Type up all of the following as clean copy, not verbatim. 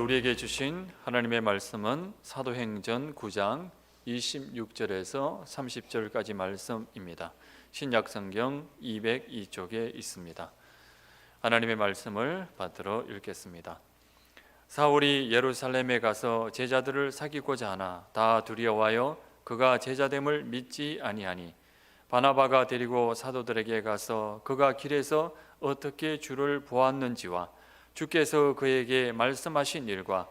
우리에게 주신 하나님의 말씀은 사도행전 9장 26절에서 30절까지 말씀입니다. 신약성경 202쪽에 있습니다. 하나님의 말씀을 받들어 읽겠습니다. 사울이 예루살렘에 가서 제자들을 사귀고자 하나 다 두려워하여 그가 제자됨을 믿지 아니하니 바나바가 데리고 사도들에게 가서 그가 길에서 어떻게 주를 보았는지와 주께서 그에게 말씀하신 일과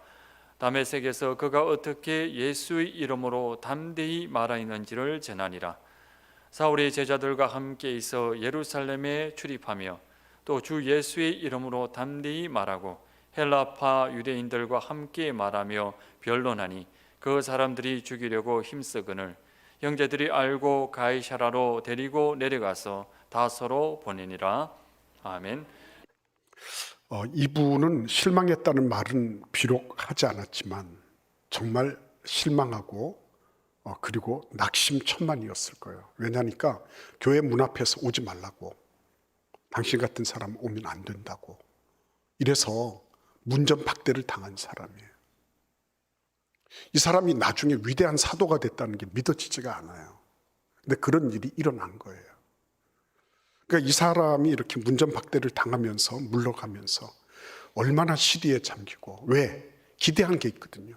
다메섹에서 그가 어떻게 예수의 이름으로 담대히 말하였는지를 전하니라. 사울이 제자들과 함께 있어 예루살렘에 출입하며 또 주 예수의 이름으로 담대히 말하고 헬라파 유대인들과 함께 말하며 변론하니 그 사람들이 죽이려고 힘쓰거늘 형제들이 알고 가이사라로 데리고 내려가서 다소로 보내니라. 아멘. 이분은 실망했다는 말은 비록 하지 않았지만 정말 실망하고 그리고 낙심천만이었을 거예요. 왜냐니까 교회 문 앞에서 오지 말라고, 당신 같은 사람 오면 안 된다고, 이래서 문전박대를 당한 사람이에요. 이 사람이 나중에 위대한 사도가 됐다는 게 믿어지지가 않아요. 근데 그런 일이 일어난 거예요. 그러니까 이 사람이 이렇게 문전박대를 당하면서 물러가면서 얼마나 시리에 잠기고, 왜? 기대한 게 있거든요.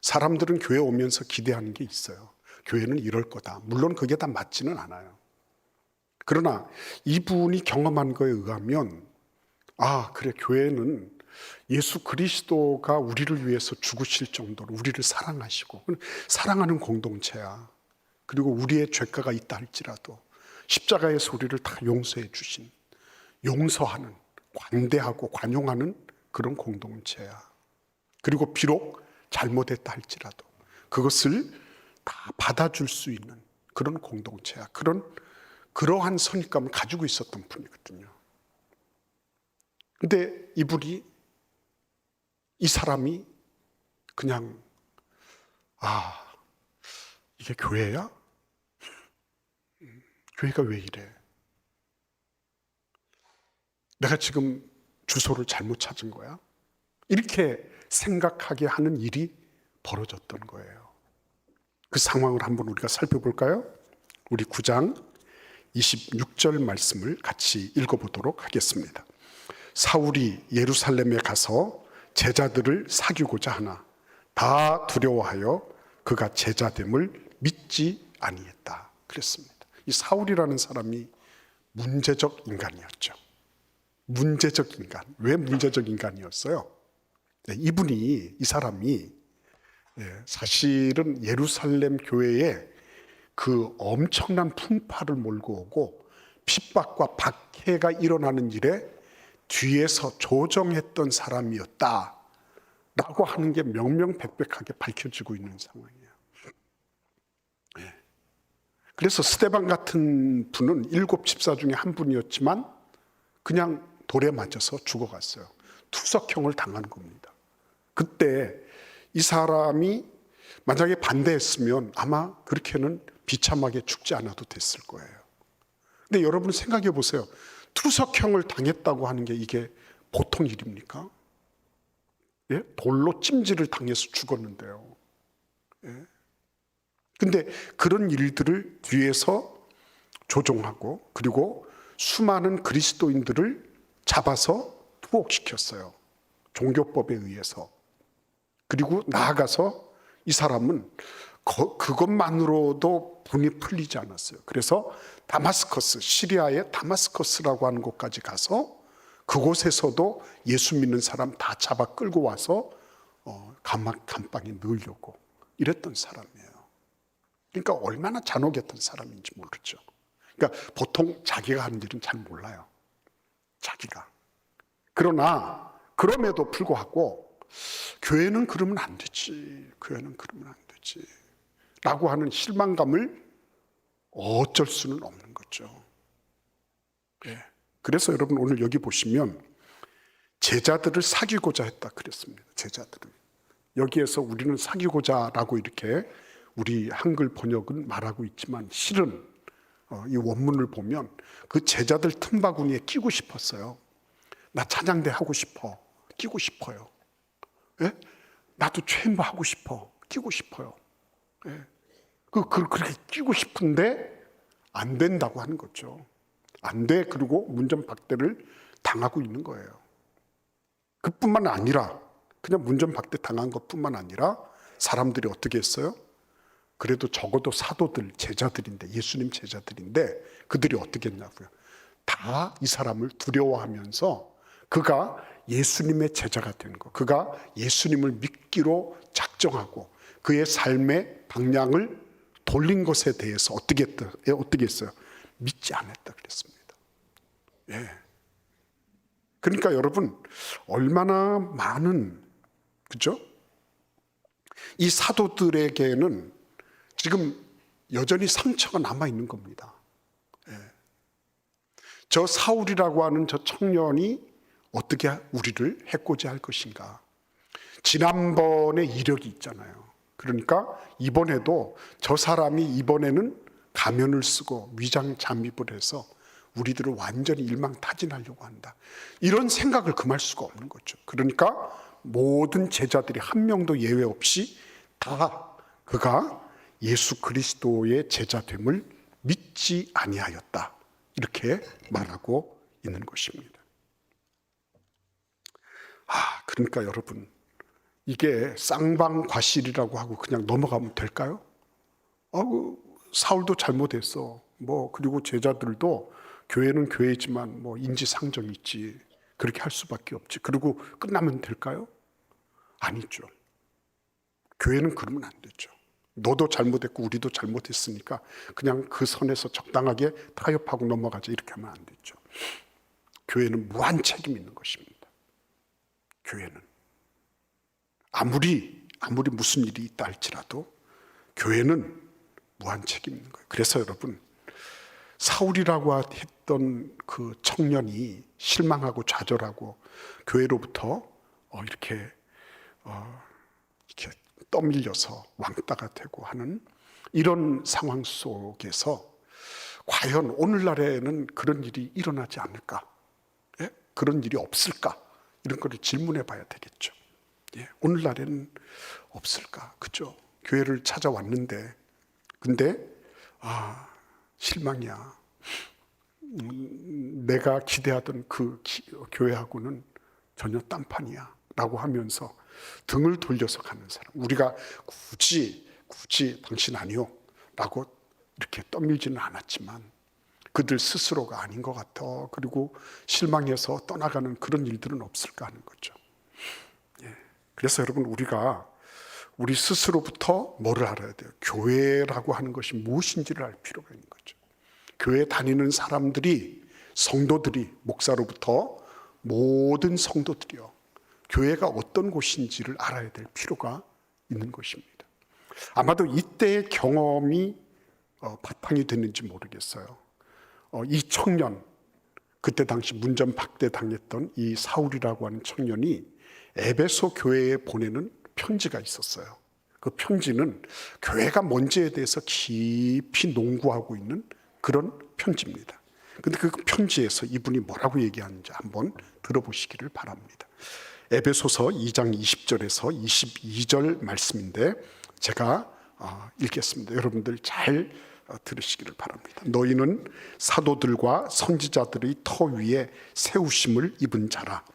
사람들은 교회 오면서 기대하는 게 있어요. 교회는 이럴 거다. 물론 그게 다 맞지는 않아요. 그러나 이분이 경험한 거에 의하면 그래, 교회는 예수 그리스도가 우리를 위해서 죽으실 정도로 우리를 사랑하시고 사랑하는 공동체야. 그리고 우리의 죄가가 있다 할지라도 십자가에서 우리를 다 용서해 주신, 용서하는, 관대하고 관용하는 그런 공동체야. 그리고 비록 잘못했다 할지라도 그것을 다 받아줄 수 있는 그런 공동체야. 그러한 선입감을 가지고 있었던 분이거든요. 근데 이 사람이 그냥 이게 교회야? 교회가 왜 이래? 내가 지금 주소를 잘못 찾은 거야? 이렇게 생각하게 하는 일이 벌어졌던 거예요. 그 상황을 한번 우리가 살펴볼까요? 우리 9장 26절 말씀을 같이 읽어보도록 하겠습니다. 사울이 예루살렘에 가서 제자들을 사귀고자 하나 다 두려워하여 그가 제자됨을 믿지 아니했다 그랬습니다. 이 사울이라는 사람이 문제적 인간이었죠. 문제적 인간. 왜 문제적 인간이었어요? 이 사람이 사실은 예루살렘 교회에 그 엄청난 풍파를 몰고 오고 핍박과 박해가 일어나는 일에 뒤에서 조정했던 사람이었다라고 하는 게 명명백백하게 밝혀지고 있는 상황이에요. 그래서 스데반 같은 분은 7 집사 중에 한 분이었지만 그냥 돌에 맞아서 죽어갔어요. 투석형을 당한 겁니다. 그때 이 사람이 만약에 반대했으면 아마 그렇게는 비참하게 죽지 않아도 됐을 거예요. 근데 여러분 생각해 보세요. 투석형을 당했다고 하는 게 이게 보통 일입니까? 예? 돌로 찜질을 당해서 죽었는데요. 예? 근데 그런 일들을 뒤에서 조종하고 그리고 수많은 그리스도인들을 잡아서 투옥시켰어요. 종교법에 의해서. 그리고 나아가서 이 사람은 그것만으로도 분이 풀리지 않았어요. 그래서 다마스커스, 시리아의 다마스커스라고 하는 곳까지 가서 그곳에서도 예수 믿는 사람 다 잡아 끌고 와서 감방에 넣으려고 이랬던 사람이에요. 그러니까 얼마나 잔혹했던 사람인지 모르죠. 그러니까 보통 자기가 하는 일은 잘 몰라요. 자기가. 그러나 그럼에도 불구하고 교회는 그러면 안 되지. 교회는 그러면 안 되지. 라고 하는 실망감을 어쩔 수는 없는 거죠. 예. 그래서 여러분 오늘 여기 보시면 제자들을 사귀고자 했다 그랬습니다. 제자들을. 여기에서 우리는 사귀고자라고 이렇게 우리 한글 번역은 말하고 있지만 실은 이 원문을 보면 그 제자들 틈바구니에 끼고 싶었어요. 나 찬양대 하고 싶어. 끼고 싶어요. 예? 나도 체인바 하고 싶어. 끼고 싶어요. 예. 그렇게 끼고 싶은데 안 된다고 하는 거죠. 안 돼. 그리고 문전박대를 당하고 있는 거예요. 그뿐만 아니라 그냥 문전박대 당한 것뿐만 아니라 사람들이 어떻게 했어요? 그래도 적어도 사도들, 제자들인데, 예수님 제자들인데 그들이 어떻게 했냐고요? 다 이 사람을 두려워하면서 그가 예수님의 제자가 된 거, 그가 예수님을 믿기로 작정하고 그의 삶의 방향을 돌린 것에 대해서 어떻게 했어요? 믿지 않았다 그랬습니다. 예. 그러니까 여러분, 얼마나 많은, 그죠? 이 사도들에게는 지금 여전히 상처가 남아 있는 겁니다. 예. 저 사울이라고 하는 저 청년이 어떻게 우리를 해코지 할 것인가? 지난번에 이력이 있잖아요. 그러니까 이번에도 저 사람이 이번에는 가면을 쓰고 위장 잠입을 해서 우리들을 완전히 일망타진하려고 한다. 이런 생각을 금할 수가 없는 거죠. 그러니까 모든 제자들이 한 명도 예외 없이 다 그가 예수 그리스도의 제자됨을 믿지 아니하였다. 이렇게 말하고 있는 것입니다. 그러니까 여러분, 이게 쌍방과실이라고 하고 그냥 넘어가면 될까요? 사울도 잘못했어. 그리고 제자들도 교회는 교회지만 인지상정이 있지. 그렇게 할 수밖에 없지. 그리고 끝나면 될까요? 아니죠. 교회는 그러면 안 되죠. 너도 잘못했고 우리도 잘못했으니까 그냥 그 선에서 적당하게 타협하고 넘어가자. 이렇게 하면 안 되죠. 교회는 무한 책임이 있는 것입니다. 교회는 아무리 무슨 일이 있다 할지라도 교회는 무한 책임이 있는 거예요. 그래서 여러분, 사울이라고 했던 그 청년이 실망하고 좌절하고 교회로부터 이렇게 떠밀려서 왕따가 되고 하는 이런 상황 속에서 과연 오늘날에는 그런 일이 일어나지 않을까? 예? 그런 일이 없을까? 이런 거를 질문해 봐야 되겠죠. 예, 오늘날에는 없을까? 그죠? 교회를 찾아왔는데 근데 실망이야. 내가 기대하던 그 교회하고는 전혀 딴판이야 라고 하면서 등을 돌려서 가는 사람. 우리가 굳이 당신 아니요 라고 이렇게 떠밀지는 않았지만 그들 스스로가 아닌 것 같아. 그리고 실망해서 떠나가는 그런 일들은 없을까 하는 거죠. 예. 그래서 여러분, 우리가 우리 스스로부터 뭐를 알아야 돼요? 교회라고 하는 것이 무엇인지를 알 필요가 있는 거죠. 교회 다니는 사람들이, 성도들이, 목사로부터 모든 성도들이요, 교회가 어떤 곳인지를 알아야 될 필요가 있는 것입니다. 아마도 이때의 경험이 바탕이 됐는지 모르겠어요. 이 청년, 그때 당시 문전박대 당했던 이 사울이라고 하는 청년이 에베소 교회에 보내는 편지가 있었어요. 그 편지는 교회가 뭔지에 대해서 깊이 농구하고 있는 그런 편지입니다. 근데 그 편지에서 이분이 뭐라고 얘기하는지 한번 들어보시기를 바랍니다. 에베소서 2장 20절에서 22절 말씀인데 제가 읽겠습니다. 여러분들 잘 들으시기를 바랍니다. 너희는 사도들과 선지자들의 터 위에 세우심을 입은 자라.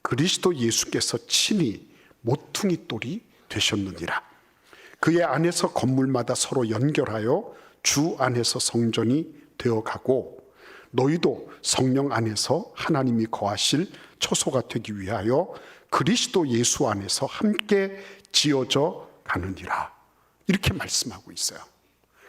그리스도 예수께서 친히 모퉁이 돌이 되셨느니라. 그의 안에서 건물마다 서로 연결하여 주 안에서 성전이 되어가고 너희도 성령 안에서 하나님이 거하실 처소가 되기 위하여 그리스도 예수 안에서 함께 지어져 가느니라. 이렇게 말씀하고 있어요.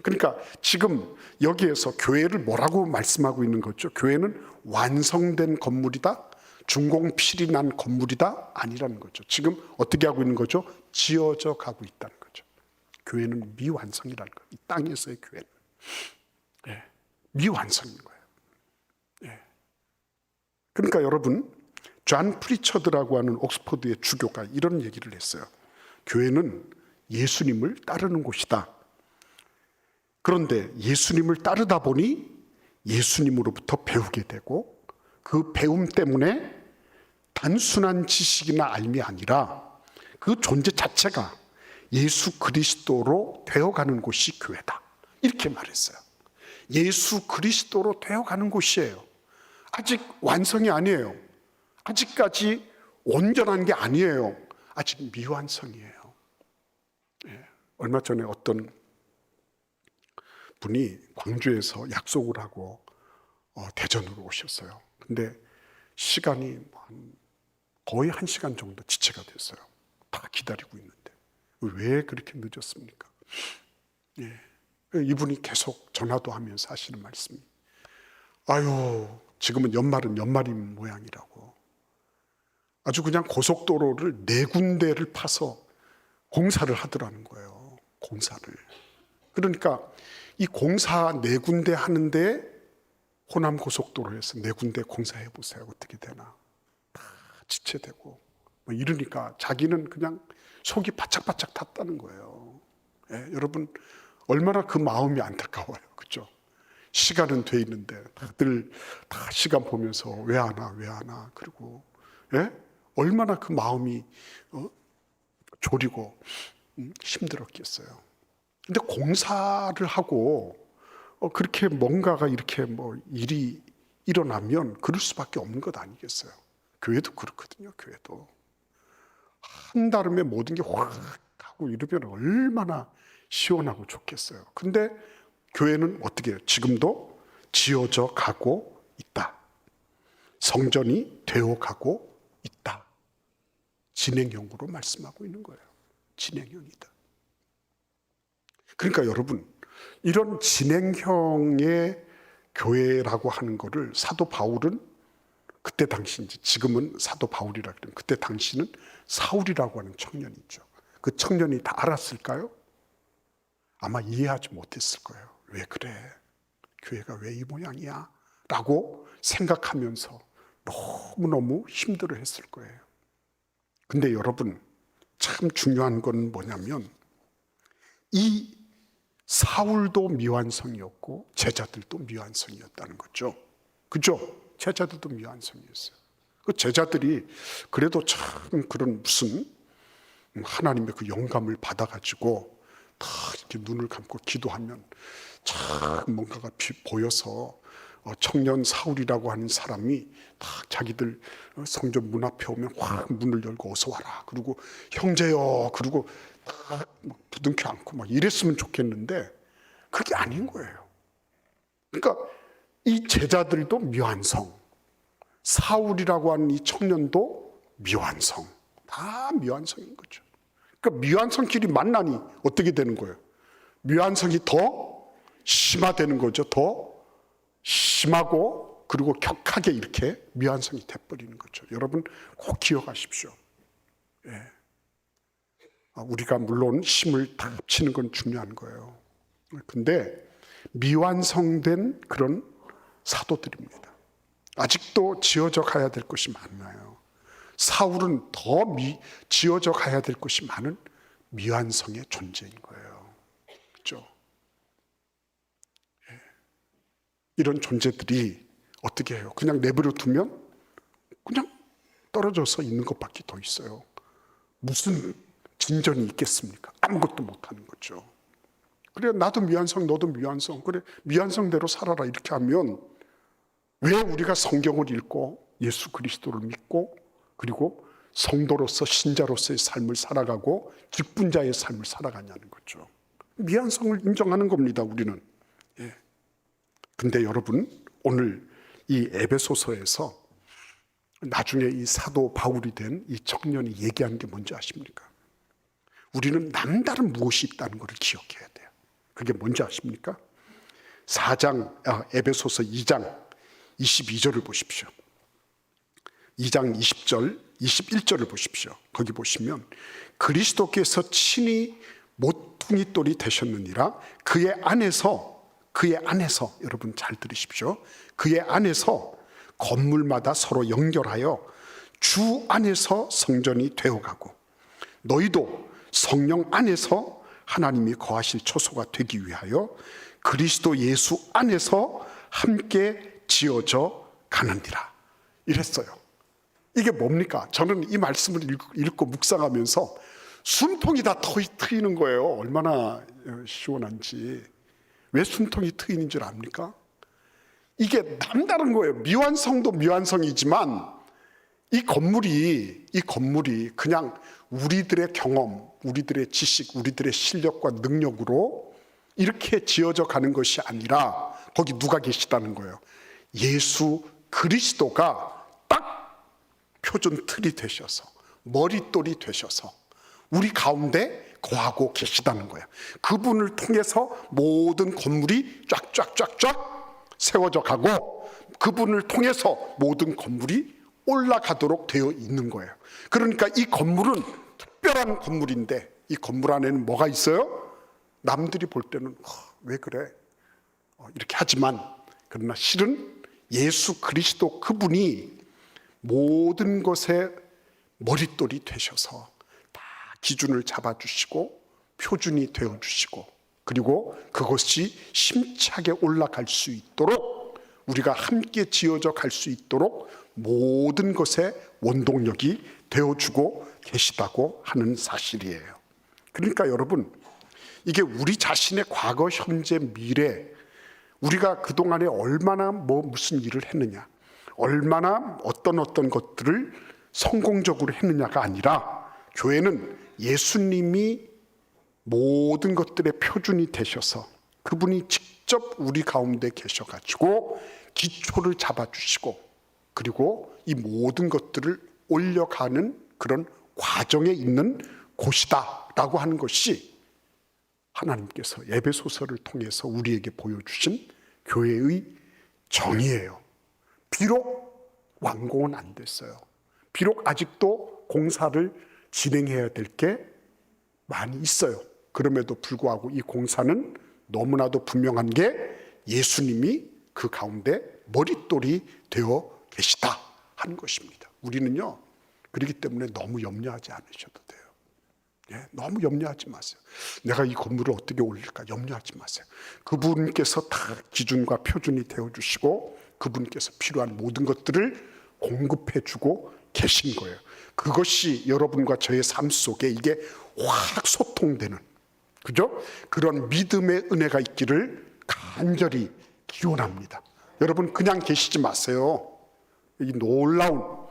그러니까 지금 여기에서 교회를 뭐라고 말씀하고 있는 거죠? 교회는 완성된 건물이다? 준공필이 난 건물이다? 아니라는 거죠. 지금 어떻게 하고 있는 거죠? 지어져 가고 있다는 거죠. 교회는 미완성이라는 거예요. 이 땅에서의 교회는. 예, 미완성인 거예요. 예. 그러니까 여러분, 존 프리처드라고 하는 옥스퍼드의 주교가 이런 얘기를 했어요. 교회는 예수님을 따르는 곳이다. 그런데 예수님을 따르다 보니 예수님으로부터 배우게 되고 그 배움 때문에 단순한 지식이나 알미 아니라 그 존재 자체가 예수 그리스도로 되어가는 곳이 교회다. 이렇게 말했어요. 예수 그리스도로 되어가는 곳이에요. 아직 완성이 아니에요. 아직까지 온전한 게 아니에요. 아직 미완성이에요. 얼마 전에 어떤 분이 광주에서 약속을 하고 대전으로 오셨어요. 근데 시간이 거의 1시간 정도 지체가 됐어요. 다 기다리고 있는데 왜 그렇게 늦었습니까? 이분이 계속 전화도 하면서 하시는 말씀이, 아유, 지금은 연말인 모양이라고. 아주 그냥 고속도로를 4군데를 파서 공사를 하더라는 거예요. 공사를. 그러니까 이 공사 4군데 하는데 호남 고속도로에서 4군데 공사해 보세요. 어떻게 되나. 다 지체되고 뭐 이러니까 자기는 그냥 속이 바짝바짝 탔다는 거예요. 여러분 얼마나 그 마음이 안타까워요. 그렇죠? 시간은 돼 있는데 다들 다 시간 보면서 왜 안 와? 그리고 얼마나 그 마음이 졸이고 힘들었겠어요. 근데 공사를 하고 그렇게 뭔가가 이렇게 일이 일어나면 그럴 수밖에 없는 것 아니겠어요? 교회도 그렇거든요. 교회도 한달음에 모든 게 확 하고 이러면 얼마나 시원하고 좋겠어요. 근데 교회는 어떻게 해요? 지금도 지어져 가고 있다. 성전이 되어 가고 있다. 진행형으로 말씀하고 있는 거예요. 진행형이다. 그러니까 여러분, 이런 진행형의 교회라고 하는 거를 사도 바울은 그때 당시, 지금은 사도 바울이라 그러면 그때 당시는 사울이라고 하는 청년이죠. 그 청년이 다 알았을까요? 아마 이해하지 못했을 거예요. 왜 그래? 교회가 왜 이 모양이야? 라고 생각하면서 너무너무 힘들어 했을 거예요. 근데 여러분, 참 중요한 건 뭐냐면 이 사울도 미완성이었고 제자들도 미완성이었다는 거죠. 그죠? 제자들도 미완성이었어요. 그 제자들이 그래도 참 그런 무슨 하나님의 그 영감을 받아가지고 다 이렇게 눈을 감고 기도하면 참 뭔가가 보여서 청년 사울이라고 하는 사람이 다 자기들 성전 문 앞에 오면 확 문을 열고 어서 와라. 그리고 형제요. 그리고 딱 부둥켜 안고 막 이랬으면 좋겠는데 그게 아닌 거예요. 그러니까 이 제자들도 미완성, 사울이라고 하는 이 청년도 미완성, 다 미완성인 거죠. 그러니까 미완성끼리 만나니 어떻게 되는 거예요? 미완성이 더 심화되는 거죠. 더 심하고 그리고 격하게 이렇게 미완성이 돼버리는 거죠. 여러분 꼭 기억하십시오. 우리가 물론 힘을 다 합치는 건 중요한 거예요. 근데 미완성된 그런 사도들입니다. 아직도 지어져 가야 될 것이 많아요. 사울은 더 지어져 가야 될 것이 많은 미완성의 존재인 거예요. 그렇죠? 이런 존재들이 어떻게 해요? 그냥 내버려 두면 그냥 떨어져서 있는 것밖에 더 있어요. 무슨 진전이 있겠습니까? 아무것도 못하는 거죠. 그래, 나도 미완성, 너도 미완성. 그래, 미완성대로 살아라. 이렇게 하면 왜 우리가 성경을 읽고 예수 그리스도를 믿고 그리고 성도로서 신자로서의 삶을 살아가고 직분자의 삶을 살아가냐는 거죠. 미완성을 인정하는 겁니다. 우리는. 근데 여러분, 오늘 이 에베소서에서 나중에 이 사도 바울이 된 이 청년이 얘기한 게 뭔지 아십니까? 우리는 남다른 무엇이 있다는 것을 기억해야 돼요. 그게 뭔지 아십니까? 에베소서 2장 22절을 보십시오. 2장 20절, 21절을 보십시오. 거기 보시면 그리스도께서 친히 모퉁이 돌이 되셨느니라. 그의 안에서 여러분 잘 들으십시오. 그의 안에서 건물마다 서로 연결하여 주 안에서 성전이 되어가고 너희도 성령 안에서 하나님이 거하실 초소가 되기 위하여 그리스도 예수 안에서 함께 지어져 가느니라. 이랬어요. 이게 뭡니까? 저는 이 말씀을 읽고 묵상하면서 숨통이 다 트이는 거예요. 얼마나 시원한지. 왜 숨통이 트이는 줄 압니까? 이게 남다른 거예요. 미완성도 미완성이지만 이 건물이 그냥 우리들의 경험, 우리들의 지식, 우리들의 실력과 능력으로 이렇게 지어져 가는 것이 아니라 거기 누가 계시다는 거예요. 예수 그리스도가 딱 표준 틀이 되셔서 머릿돌이 되셔서 우리 가운데 거하고 계시다는 거예요. 그분을 통해서 모든 건물이 쫙쫙쫙쫙 세워져 가고 그분을 통해서 모든 건물이 올라가도록 되어 있는 거예요. 그러니까 이 건물은 특별한 건물인데 이 건물 안에는 뭐가 있어요? 남들이 볼 때는 왜 그래? 이렇게 하지만 그러나 실은 예수 그리스도 그분이 모든 것에 머릿돌이 되셔서 다 기준을 잡아주시고 표준이 되어주시고 그리고 그것이 심차게 올라갈 수 있도록 우리가 함께 지어져 갈 수 있도록 모든 것에 원동력이 되어주고 계시다고 하는 사실이에요. 그러니까 여러분, 이게 우리 자신의 과거, 현재, 미래, 우리가 그동안에 얼마나 무슨 일을 했느냐, 얼마나 어떤 것들을 성공적으로 했느냐가 아니라 교회는 예수님이 모든 것들의 표준이 되셔서 그분이 직접 우리 가운데 계셔가지고 기초를 잡아주시고 그리고 이 모든 것들을 올려가는 그런 과정에 있는 곳이다라고 하는 것이 하나님께서 에베소서를 통해서 우리에게 보여주신 교회의 정의예요. 비록 완공은 안 됐어요. 비록 아직도 공사를 진행해야 될 게 많이 있어요. 그럼에도 불구하고 이 공사는 너무나도 분명한 게 예수님이 그 가운데 머릿돌이 되어 계시다 하는 것입니다. 우리는요, 그렇기 때문에 너무 염려하지 않으셔도 돼요. 예, 너무 염려하지 마세요. 내가 이 건물을 어떻게 올릴까 염려하지 마세요. 그분께서 다 기준과 표준이 되어주시고 그분께서 필요한 모든 것들을 공급해주고 계신 거예요. 그것이 여러분과 저의 삶 속에 이게 확 소통되는, 그죠? 그런 믿음의 은혜가 있기를 간절히 기원합니다. 여러분 그냥 계시지 마세요. 이 놀라운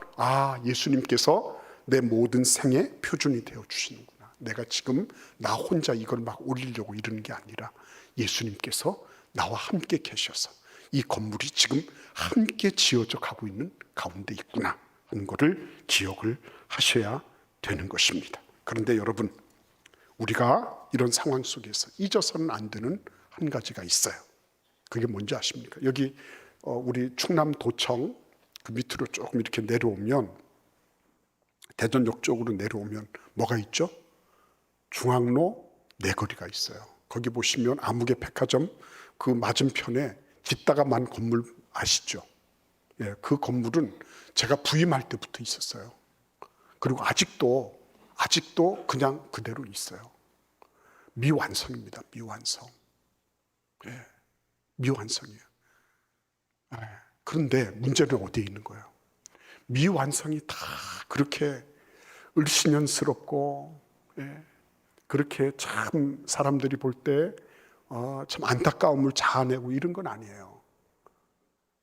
예수님께서 내 모든 생의 표준이 되어 주시는구나. 내가 지금 나 혼자 이걸 막 올리려고 이러는 게 아니라 예수님께서 나와 함께 계셔서 이 건물이 지금 함께 지어져 가고 있는 가운데 있구나 하는 것을 기억을 하셔야 되는 것입니다. 그런데 여러분, 우리가 이런 상황 속에서 잊어서는 안 되는 한 가지가 있어요. 그게 뭔지 아십니까? 여기 우리 충남도청 그 밑으로 조금 이렇게 내려오면, 대전역 쪽으로 내려오면 뭐가 있죠? 중앙로 내거리가 있어요. 거기 보시면 아무개 백화점 그 맞은편에 짓다가 만 건물 아시죠? 예, 그 건물은 제가 부임할 때부터 있었어요. 그리고 아직도 그냥 그대로 있어요. 미완성입니다. 미완성. 예, 미완성이에요. 예, 그런데 문제는 어디에 있는 거예요? 미완성이 다 그렇게 을씨년스럽고, 예, 그렇게 참 사람들이 볼 때 참 안타까움을 자아내고 이런 건 아니에요.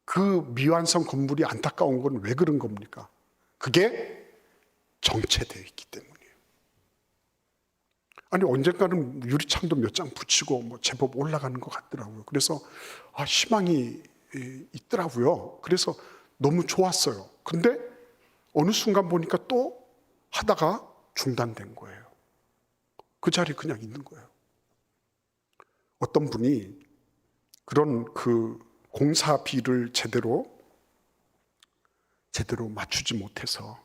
그 미완성 건물이 안타까운 건 왜 그런 겁니까? 그게 정체되어 있기 때문이에요. 아니 언젠가는 유리창도 몇 장 붙이고 제법 올라가는 것 같더라고요. 그래서 희망이 있더라고요. 그래서 너무 좋았어요. 근데 어느 순간 보니까 또 하다가 중단된 거예요. 그 자리에 그냥 있는 거예요. 어떤 분이 그런 그 공사비를 제대로 맞추지 못해서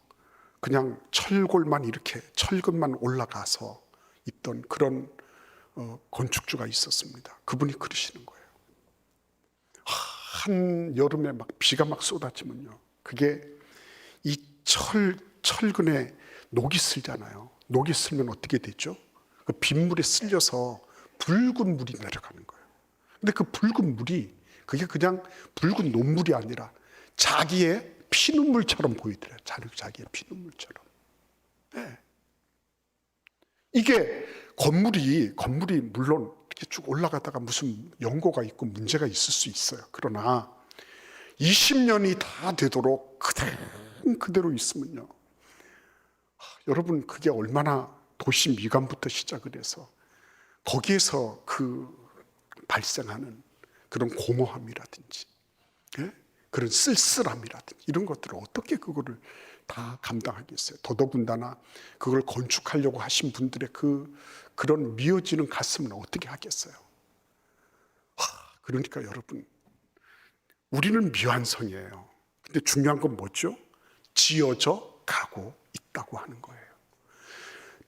그냥 철골만 이렇게 철근만 올라가서 있던 그런 건축주가 있었습니다. 그분이 그러시는 거예요. 한 여름에 막 비가 막 쏟아지면요, 그게 이 철근에 녹이 슬잖아요. 녹이 슬면 어떻게 되죠? 그 빗물에 쓸려서 붉은 물이 내려가는 거예요. 근데 그 붉은 물이 그게 그냥 붉은 논물이 아니라 자기의 피눈물처럼 보이더래요. 자기의 피눈물처럼. 네. 이게 건물이 물론 이렇게 쭉 올라가다가 무슨 연고가 있고 문제가 있을 수 있어요. 그러나 20년이 다 되도록 그대로 있으면요, 여러분, 그게 얼마나 도시 미관부터 시작을 해서 거기에서 그 발생하는 그런 공허함이라든지, 예? 그런 쓸쓸함이라든지 이런 것들을 어떻게 그거를 다 감당하겠어요. 더더군다나 그걸 건축하려고 하신 분들의 그런 미어지는 가슴은 어떻게 하겠어요. 그러니까 여러분, 우리는 미완성이에요. 근데 중요한 건 뭐죠? 지어져 가고 있다고 하는 거예요.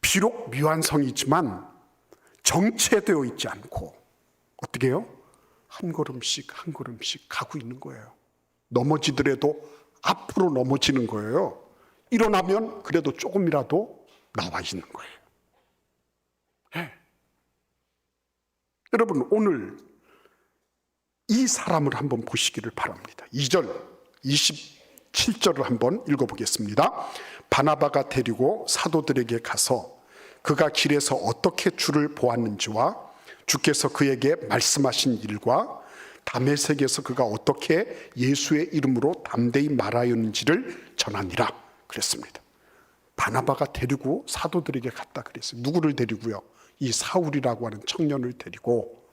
비록 미완성이지만 정체되어 있지 않고 어떻게 해요? 한 걸음씩 한 걸음씩 가고 있는 거예요. 넘어지더라도 앞으로 넘어지는 거예요. 일어나면 그래도 조금이라도 나와 있는 거예요. 네. 여러분, 오늘 이 사람을 한번 보시기를 바랍니다. 2절, 27절을 한번 읽어보겠습니다. 바나바가 데리고 사도들에게 가서 그가 길에서 어떻게 주를 보았는지와 주께서 그에게 말씀하신 일과 다메섹에서 그가 어떻게 예수의 이름으로 담대히 말하였는지를 전하니라 그랬습니다. 바나바가 데리고 사도들에게 갔다 그랬어요. 누구를 데리고요? 이 사울이라고 하는 청년을 데리고,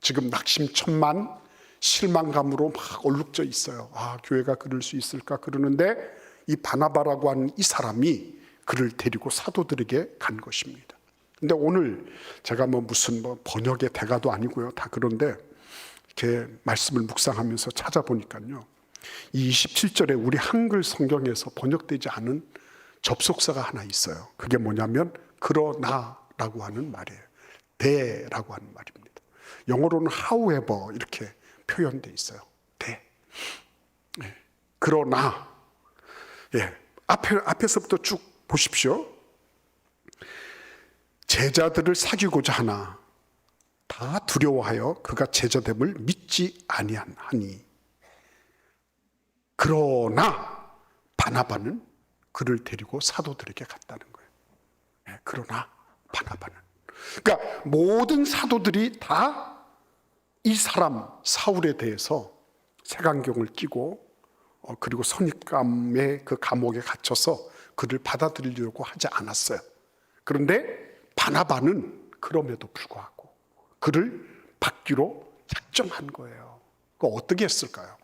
지금 낙심천만 실망감으로 막 얼룩져 있어요. 교회가 그럴 수 있을까 그러는데 이 바나바라고 하는 이 사람이 그를 데리고 사도들에게 간 것입니다. 근데 오늘 제가 무슨 번역의 대가도 아니고요. 다 그런데 이렇게 말씀을 묵상하면서 찾아보니까요, 이 27절에 우리 한글 성경에서 번역되지 않은 접속사가 하나 있어요. 그게 뭐냐면 그러나라고 하는 말이에요. 대라고 하는 말입니다. 영어로는 however 이렇게 표현돼 있어요. 대. 그러나, 앞에서부터 쭉 보십시오. 제자들을 사귀고자 하나 다 두려워하여 그가 제자됨을 믿지 아니하니, 그러나 바나바는 그를 데리고 사도들에게 갔다는 거예요. 그러나 바나바는, 그러니까 모든 사도들이 다 이 사람 사울에 대해서 색안경을 끼고 그리고 선입감의 그 감옥에 갇혀서 그를 받아들이려고 하지 않았어요. 그런데 바나바는 그럼에도 불구하고 그를 받기로 작정한 거예요. 그거 어떻게 했을까요?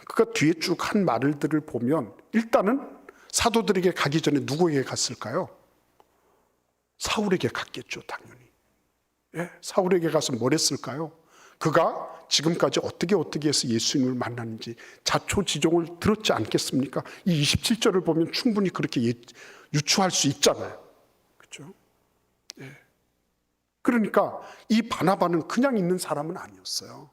그가 뒤에 쭉 한 말들을 보면 일단은 사도들에게 가기 전에 누구에게 갔을까요? 사울에게 갔겠죠, 당연히. 사울에게 가서 뭘 했을까요? 그가 지금까지 어떻게 해서 예수님을 만났는지 자초지종을 들었지 않겠습니까? 이 27절을 보면 충분히 그렇게 유추할 수 있잖아요. 그렇죠? 그러니까 이 바나바는 그냥 있는 사람은 아니었어요.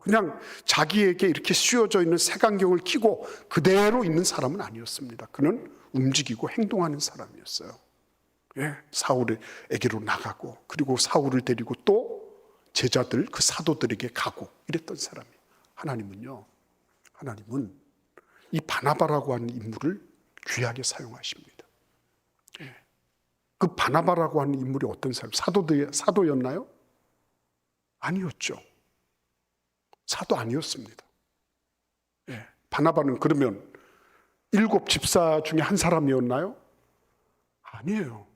그냥 자기에게 이렇게 씌워져 있는 색안경을 끼고 그대로 있는 사람은 아니었습니다. 그는 움직이고 행동하는 사람이었어요. 사울에게로 나가고 그리고 사울을 데리고 또 제자들, 그 사도들에게 가고 이랬던 사람이에요. 하나님은 이 바나바라고 하는 인물을 귀하게 사용하십니다. 그 바나바라고 하는 인물이 어떤 사람? 사도였나요? 아니었죠. 사도 아니었습니다. 바나바는 그러면 7 집사 중에 한 사람이었나요? 아니에요.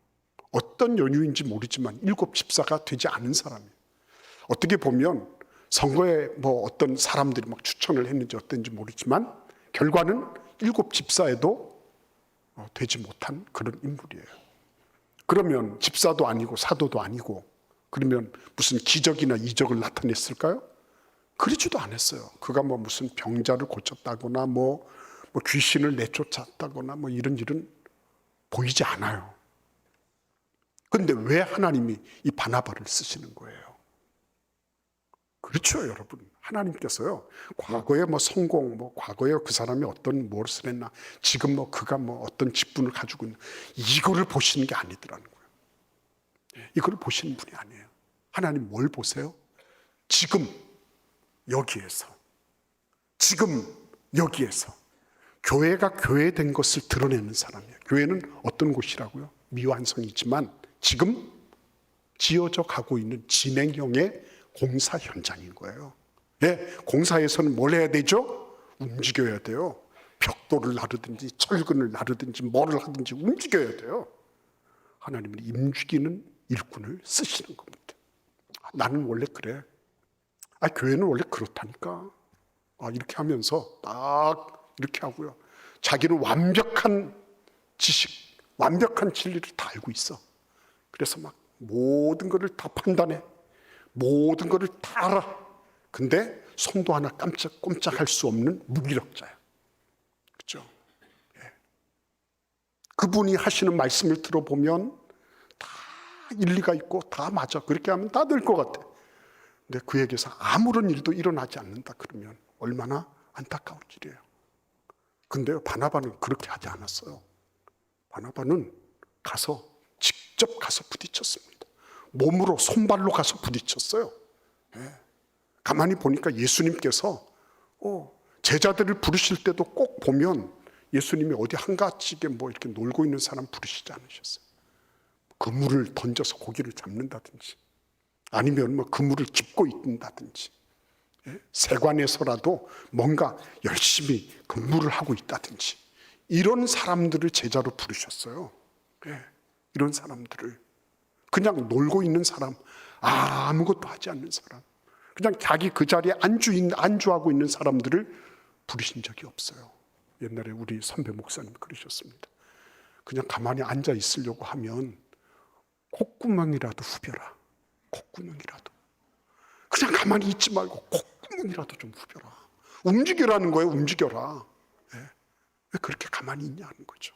어떤 연유인지 모르지만 7 집사가 되지 않은 사람이에요. 어떻게 보면 선거에 어떤 사람들이 막 추천을 했는지 어떤지 모르지만 결과는 7 집사에도 되지 못한 그런 인물이에요. 그러면 집사도 아니고 사도도 아니고 그러면 무슨 기적이나 이적을 나타냈을까요? 그러지도 않았어요. 그가 무슨 병자를 고쳤다거나 귀신을 내쫓았다거나 이런 일은 보이지 않아요. 그런데 왜 하나님이 이 바나바를 쓰시는 거예요? 그렇죠, 여러분. 하나님께서요, 과거에 성공, 과거에 그 사람이 어떤 무엇을 했나, 지금 그가 어떤 직분을 가지고 있나, 이거를 보시는 게 아니더라는 거예요. 이걸 보시는 분이 아니에요. 하나님 뭘 보세요? 지금 여기에서 교회가 교회된 것을 드러내는 사람이에요. 교회는 어떤 곳이라고요? 미완성이지만 지금 지어져 가고 있는 진행형의 공사 현장인 거예요. 예, 공사에서는 뭘 해야 되죠? 움직여야 돼요. 벽돌을 나르든지 철근을 나르든지 뭐를 하든지 움직여야 돼요. 하나님은 움직이는 일꾼을 쓰시는 겁니다. 나는 원래 그래. 교회는 원래 그렇다니까. 이렇게 하면서 딱 이렇게 하고요. 자기는 완벽한 지식, 완벽한 진리를 다 알고 있어. 그래서 막 모든 것을 다 판단해. 모든 것을 다 알아. 근데 손도 하나 꼼짝할 수 없는 무기력자야. 그렇죠? 예. 그분이 하시는 말씀을 들어보면 다 일리가 있고 다 맞아. 그렇게 하면 다 될 것 같아. 근데 그에게서 아무런 일도 일어나지 않는다 그러면 얼마나 안타까운 일이에요. 근데 바나바는 그렇게 하지 않았어요. 바나바는 직접 가서 부딪혔습니다. 몸으로, 손발로 가서 부딪혔어요. 예. 가만히 보니까 예수님께서 제자들을 부르실 때도 꼭 보면 예수님이 어디 한가지게 이렇게 놀고 있는 사람 부르시지 않으셨어요. 그물을 던져서 고기를 잡는다든지, 아니면 그물을 깁고 있다든지, 세관에서라도 뭔가 열심히 근무를 하고 있다든지, 이런 사람들을 제자로 부르셨어요. 이런 사람들을, 그냥 놀고 있는 사람, 아무것도 하지 않는 사람, 그냥 자기 그 자리에 안주하고 있는 사람들을 부르신 적이 없어요. 옛날에 우리 선배 목사님 그러셨습니다. 그냥 가만히 앉아 있으려고 하면 콧구멍이라도 후벼라. 콧구멍이라도. 그냥 가만히 있지 말고 콧구멍이라도 좀 후벼라. 움직여라는 거예요. 움직여라. 왜 그렇게 가만히 있냐는 거죠.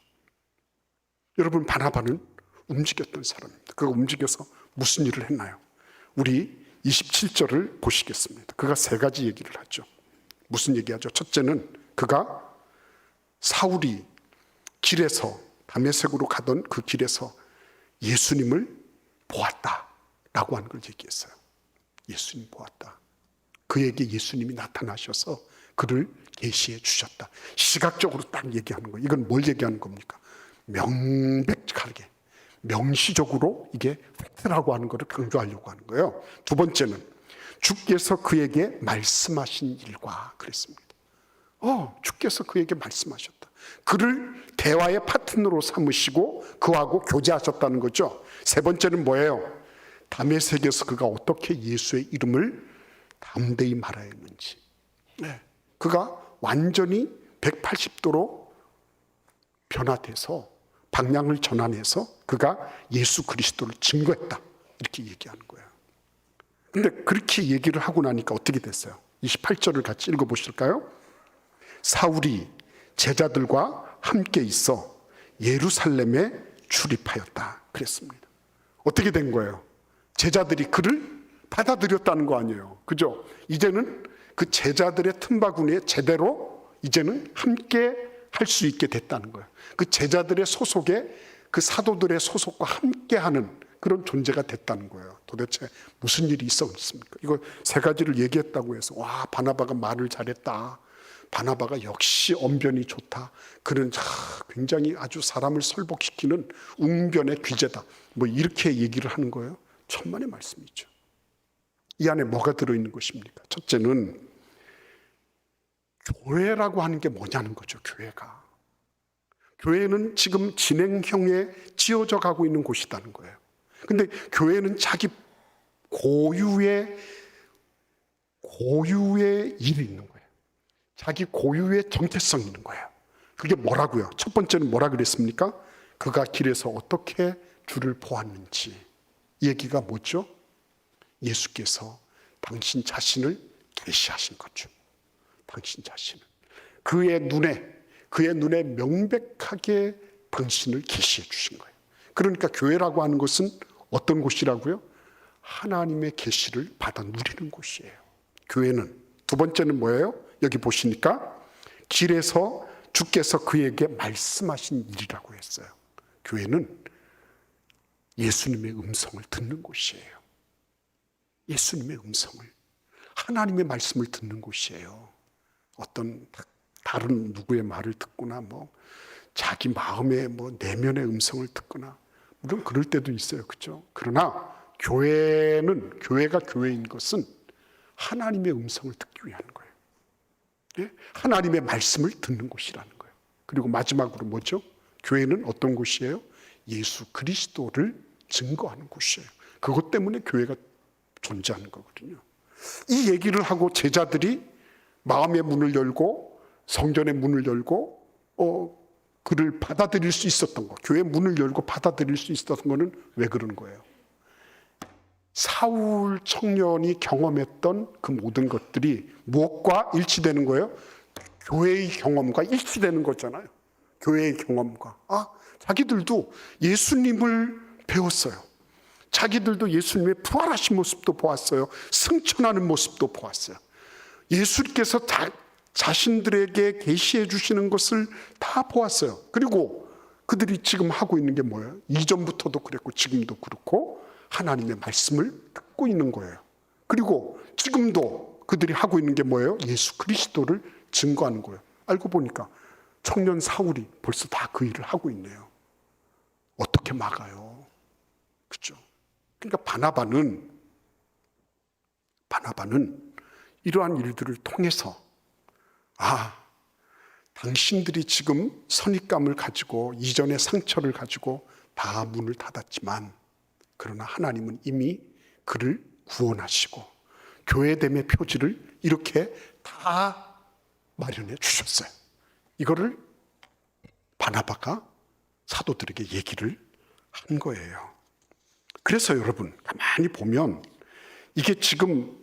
여러분, 바나바는 움직였던 사람입니다. 그가 움직여서 무슨 일을 했나요? 우리 27절을 보시겠습니다. 그가 세 가지 얘기를 하죠. 무슨 얘기하죠? 첫째는 그가 사울이 길에서 다메섹으로 가던 그 길에서 예수님을 보았다라고 하는 걸 얘기했어요. 예수님 보았다. 그에게 예수님이 나타나셔서 그를 계시해 주셨다. 시각적으로 딱 얘기하는 거예요. 이건 뭘 얘기하는 겁니까? 명백하게, 명시적으로 이게 팩트라고 하는 것을 강조하려고 하는 거예요. 두 번째는 주께서 그에게 말씀하신 일과 그랬습니다. 주께서 그에게 말씀하셨다. 그를 대화의 파트너로 삼으시고 그하고 교제하셨다는 거죠. 세 번째는 뭐예요? 다메섹에서 그가 어떻게 예수의 이름을 담대히 말해야 했는지. 그가 완전히 180도로 변화돼서 방향을 전환해서 그가 예수 그리스도를 증거했다. 이렇게 얘기하는 거예요. 근데 그렇게 얘기를 하고 나니까 어떻게 됐어요? 28절을 같이 읽어보실까요? 사울이 제자들과 함께 있어 예루살렘에 출입하였다. 그랬습니다. 어떻게 된 거예요? 제자들이 그를 받아들였다는 거 아니에요. 그죠? 이제는 그 제자들의 틈바구니에 제대로 이제는 함께 할 수 있게 됐다는 거예요. 그 제자들의 소속에 그 사도들의 소속과 함께하는 그런 존재가 됐다는 거예요. 도대체 무슨 일이 있었습니까? 이거 세 가지를 얘기했다고 해서 바나바가 말을 잘했다. 바나바가 역시 언변이 좋다. 그는 굉장히 아주 사람을 설복시키는 웅변의 귀재다. 이렇게 얘기를 하는 거예요. 천만의 말씀이죠. 이 안에 뭐가 들어있는 것입니까? 첫째는 교회라고 하는 게 뭐냐는 거죠. 교회가. 교회는 지금 진행형에 지어져 가고 있는 곳이라는 거예요. 근데 교회는 자기 고유의 일이 있는 거예요. 자기 고유의 정체성이 있는 거예요. 그게 뭐라고요? 첫 번째는 뭐라 그랬습니까? 그가 길에서 어떻게 주를 보았는지. 이 얘기가 뭐죠? 예수께서 당신 자신을 계시하신 거죠. 당신 자신을. 그의 눈에 명백하게 당신을 계시해 주신 거예요. 그러니까 교회라고 하는 것은 어떤 곳이라고요? 하나님의 계시를 받아 누리는 곳이에요. 교회는. 두 번째는 뭐예요? 여기 보시니까 길에서 주께서 그에게 말씀하신 일이라고 했어요. 교회는 예수님의 음성을 듣는 곳이에요. 예수님의 음성을, 하나님의 말씀을 듣는 곳이에요. 어떤 다른 누구의 말을 듣거나 자기 마음의 내면의 음성을 듣거나 물론 그럴 때도 있어요. 그렇죠? 그러나 교회가 교회인 것은 하나님의 음성을 듣기 위한 거예요. 예? 하나님의 말씀을 듣는 곳이라는 거예요. 그리고 마지막으로 뭐죠? 교회는 어떤 곳이에요? 예수 그리스도를 증거하는 곳이에요. 그것 때문에 교회가 존재하는 거거든요. 이 얘기를 하고 제자들이 마음의 문을 열고 성전의 문을 열고 그를 받아들일 수 있었던 거, 교회 문을 열고 받아들일 수 있었던 거는 왜 그런 거예요? 사울 청년이 경험했던 그 모든 것들이 무엇과 일치되는 거예요? 교회의 경험과 일치되는 거잖아요. 교회의 경험과. 자기들도 예수님을 배웠어요. 자기들도 예수님의 부활하신 모습도 보았어요. 승천하는 모습도 보았어요. 예수께서 자신들에게 계시해 주시는 것을 다 보았어요. 그리고 그들이 지금 하고 있는 게 뭐예요? 이전부터도 그랬고 지금도 그렇고 하나님의 말씀을 듣고 있는 거예요. 그리고 지금도 그들이 하고 있는 게 뭐예요? 예수 그리스도를 증거하는 거예요. 알고 보니까 청년 사울이 벌써 다 그 일을 하고 있네요. 어떻게 막아요? 그렇죠? 그러니까 바나바는 이러한 일들을 통해서 당신들이 지금 선입감을 가지고 이전의 상처를 가지고 다 문을 닫았지만 그러나 하나님은 이미 그를 구원하시고 교회됨의 표지를 이렇게 다 마련해 주셨어요. 이거를 바나바가 사도들에게 얘기를 한 거예요. 그래서 여러분 가만히 보면 이게 지금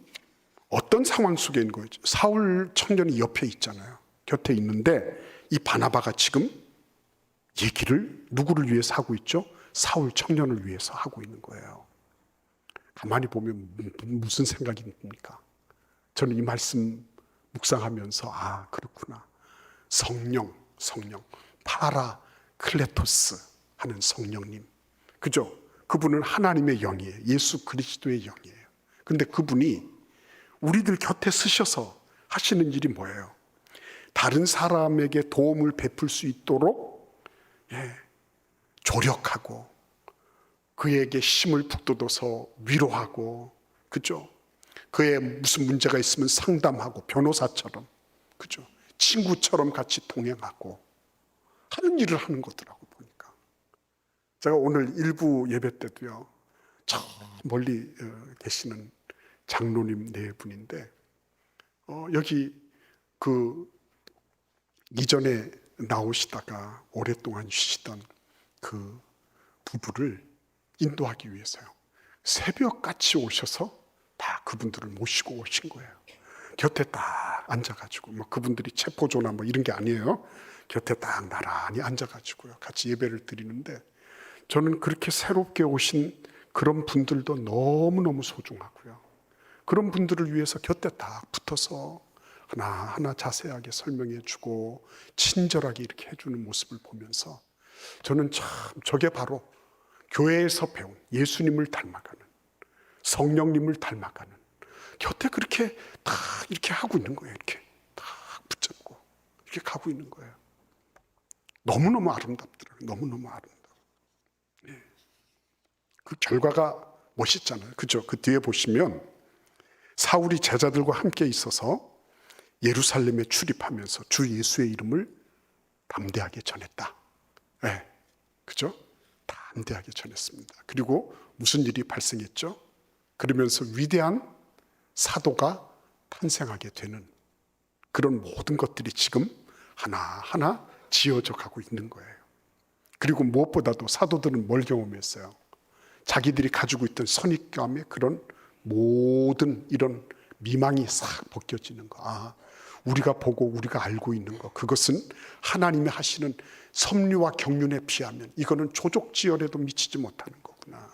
어떤 상황 속에 있는 거예요? 사울 청년이 옆에 있잖아요. 곁에 있는데 이 바나바가 지금 얘기를 누구를 위해서 하고 있죠? 사울 청년을 위해서 하고 있는 거예요. 가만히 보면 무슨 생각이 듭니까? 저는 이 말씀 묵상하면서 그렇구나. 성령 파라클레토스 하는 성령님, 그죠? 그분은 하나님의 영이에요. 예수 그리스도의 영이에요. 근데 그분이 우리들 곁에 서셔서 하시는 일이 뭐예요? 다른 사람에게 도움을 베풀 수 있도록 조력하고 그에게 힘을 북돋워서 위로하고, 그죠? 그의 무슨 문제가 있으면 상담하고 변호사처럼, 그죠? 친구처럼 같이 동행하고 하는 일을 하는 거더라고 보니까. 제가 오늘 일부 예배 때도요, 저 멀리 계시는 장로님 네 분인데 여기 그 이전에 나오시다가 오랫동안 쉬시던 그 부부를 인도하기 위해서요, 새벽같이 오셔서 다 그분들을 모시고 오신 거예요. 곁에 딱 앉아가지고, 그분들이 체포조나 이런 게 아니에요. 곁에 딱 나란히 앉아가지고요, 같이 예배를 드리는데, 저는 그렇게 새롭게 오신 그런 분들도 너무너무 소중하고요. 그런 분들을 위해서 곁에 딱 붙어서 하나하나 자세하게 설명해 주고 친절하게 이렇게 해주는 모습을 보면서 저는 참 저게 바로 교회에서 배운 예수님을 닮아가는, 성령님을 닮아가는, 곁에 그렇게 다 이렇게 하고 있는 거예요. 이렇게 다 붙잡고 이렇게 가고 있는 거예요. 너무너무 아름답더라고요. 너무너무 아름다워. 그 결과가 멋있잖아요. 그죠? 그 뒤에 보시면 사울이 제자들과 함께 있어서 예루살렘에 출입하면서 주 예수의 이름을 담대하게 전했다. 그죠? 담대하게 전했습니다. 그리고 무슨 일이 발생했죠? 그러면서 위대한 사도가 탄생하게 되는 그런 모든 것들이 지금 하나하나 지어져 가고 있는 거예요. 그리고 무엇보다도 사도들은 뭘 경험했어요? 자기들이 가지고 있던 선입감의 그런 모든 이런 미망이 싹 벗겨지는 거. 우리가 보고 우리가 알고 있는 거, 그것은 하나님이 하시는 섭리와 경륜에 비하면 이거는 조족지혈에도 미치지 못하는 거구나.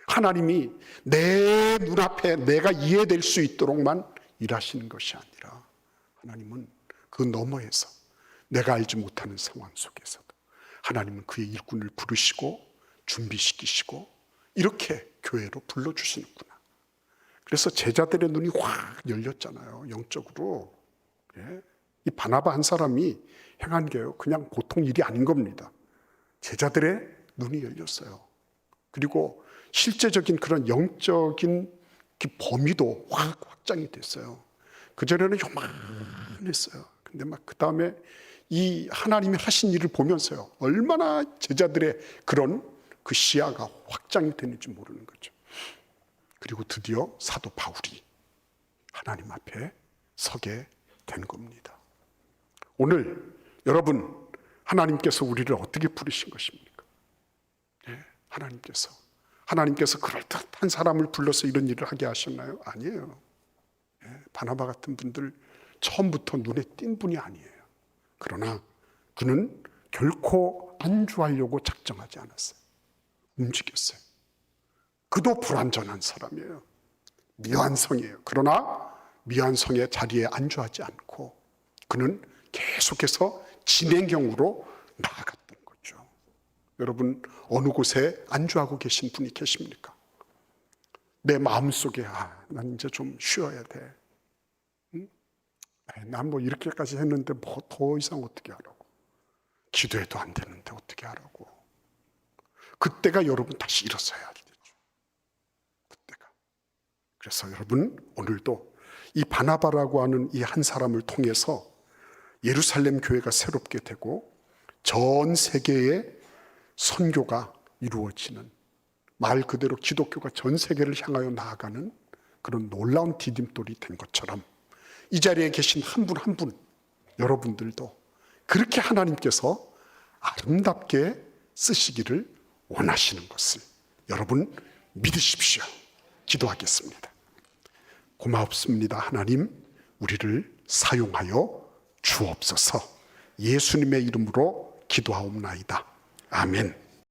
하나님이 내 눈앞에 내가 이해될 수 있도록만 일하시는 것이 아니라 하나님은 그 너머에서 내가 알지 못하는 상황 속에서도 하나님은 그의 일꾼을 부르시고 준비시키시고 이렇게 교회로 불러주시는구나. 그래서 제자들의 눈이 확 열렸잖아요. 영적으로. 이 바나바 한 사람이 행한 게요, 그냥 보통 일이 아닌 겁니다. 제자들의 눈이 열렸어요. 그리고 실제적인 그런 영적인 그 범위도 확장이 됐어요. 그전에는 요만했어요. 근데 막 그 다음에 이 하나님이 하신 일을 보면서요, 얼마나 제자들의 그런 그 시야가 확장이 되는지 모르는 거죠. 그리고 드디어 사도 바울이 하나님 앞에 서게 된 겁니다. 오늘 여러분, 하나님께서 우리를 어떻게 부르신 것입니까? 네, 하나님께서 그럴듯한 사람을 불러서 이런 일을 하게 하셨나요? 아니에요. 네, 바나바 같은 분들 처음부터 눈에 띈 분이 아니에요. 그러나 그는 결코 안주하려고 작정하지 않았어요. 움직였어요. 그도 불완전한 사람이에요. 미완성이에요. 그러나 미완성의 자리에 안주하지 않고 그는 계속해서 진행형으로 나아갔던 거죠. 여러분, 어느 곳에 안주하고 계신 분이 계십니까? 내 마음속에 난 이제 좀 쉬어야 돼. 난 뭐 이렇게까지 했는데 뭐 더 이상 어떻게 하라고. 기도해도 안 되는데 어떻게 하라고. 그때가 여러분 다시 일어서야 되죠. 그때가. 그래서 여러분, 오늘도 이 바나바라고 하는 이 한 사람을 통해서 예루살렘 교회가 새롭게 되고 전 세계의 선교가 이루어지는, 말 그대로 기독교가 전 세계를 향하여 나아가는 그런 놀라운 디딤돌이 된 것처럼 이 자리에 계신 한 분 한 분, 여러분들도 그렇게 하나님께서 아름답게 쓰시기를 원하시는 것을 여러분 믿으십시오. 기도하겠습니다. 고맙습니다. 하나님, 우리를 사용하여 주옵소서. 예수님의 이름으로 기도하옵나이다. 아멘.